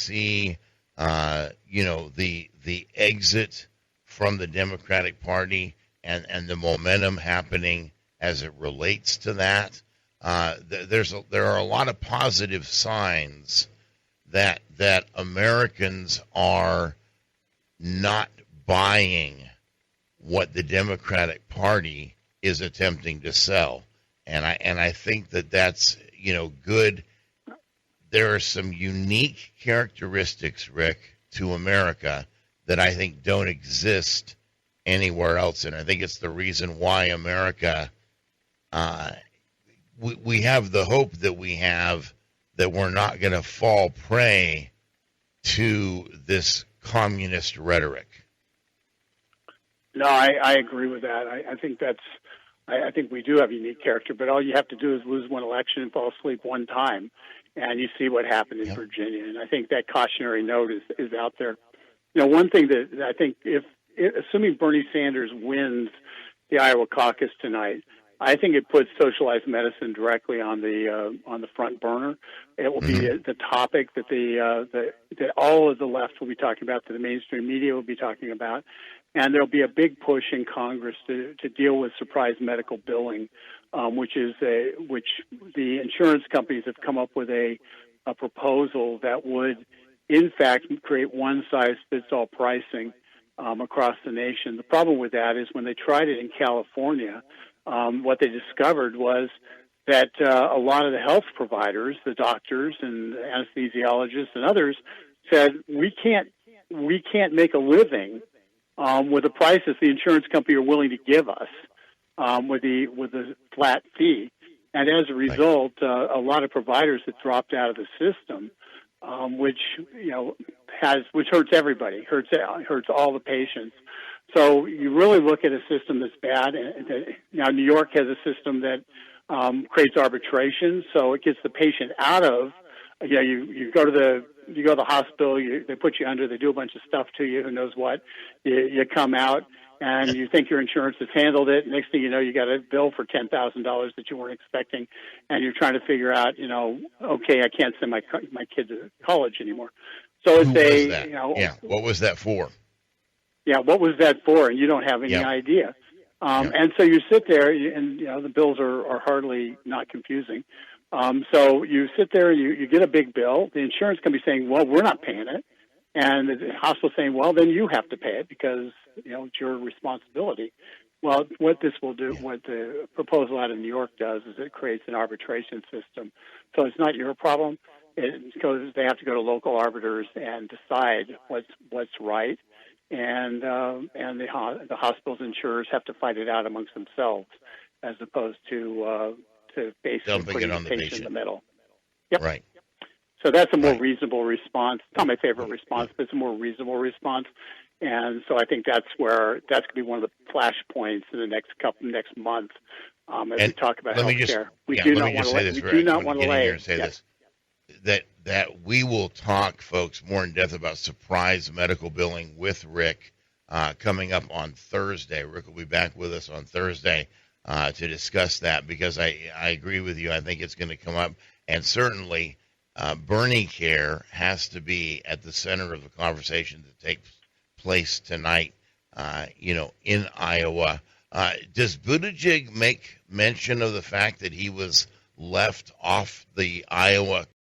see, the exit from the Democratic Party and the momentum happening as it relates to that. There are a lot of positive signs that Americans are not buying what the Democratic Party is attempting to sell, and I think that's good. There are some unique characteristics, Rick, to America that I think don't exist anywhere else, and I think it's the reason why America. We have the hope that we have that we're not going to fall prey to this communist rhetoric. No, I agree with that. I think I think we do have unique character, but all you have to do is lose one election and fall asleep one time, and you see what happened in Virginia. And I think that cautionary note is out there. One thing that I think, assuming Bernie Sanders wins the Iowa caucus tonight, I think it puts socialized medicine directly on the front burner. It will be the topic that that all of the left will be talking about, that the mainstream media will be talking about, and there'll be a big push in Congress to deal with surprise medical billing, which the insurance companies have come up with a proposal that would, in fact, create one-size-fits-all pricing across the nation. The problem with that is when they tried it in California, what they discovered was that a lot of the health providers, the doctors and anesthesiologists and others, said we can't make a living with the prices the insurance company are willing to give us with the flat fee, and as a result, a lot of providers have dropped out of the system, which hurts everybody, hurts all the patients. So you really look at a system that's bad. Now, New York has a system that creates arbitration, so it gets the patient out of. You go to the hospital, they put you under, they do a bunch of stuff to you, who knows what. You come out, and you think your insurance has handled it. Next thing you know, you got a bill for $10,000 that you weren't expecting, and you're trying to figure out, okay, I can't send my kid to college anymore. So it's what was that for? Yeah, what was that for? And you don't have any idea. And so you sit there, and the bills are hardly not confusing. So you sit there, you get a big bill. The insurance company saying, "Well, we're not paying it," and the hospital saying, "Well, then you have to pay it because it's your responsibility." Well, what this will do, what the proposal out of New York does, is it creates an arbitration system. So it's not your problem. They have to go to local arbiters and decide what's right. And the hospital's insurers have to fight it out amongst themselves, as opposed to basically putting the patient in the middle. Yep. Right. So that's a more reasonable response. It's not my favorite response, but it's a more reasonable response. And so I think that's going to be one of the flashpoints in the next month as we talk about healthcare. We do not want to lay. That we will talk, folks, more in depth about surprise medical billing with Rick coming up on Thursday. Rick will be back with us on Thursday to discuss that, because I agree with you. I think it's going to come up, and certainly Bernie Care has to be at the center of the conversation that takes place tonight, in Iowa. Does Buttigieg make mention of the fact that he was left off the Iowa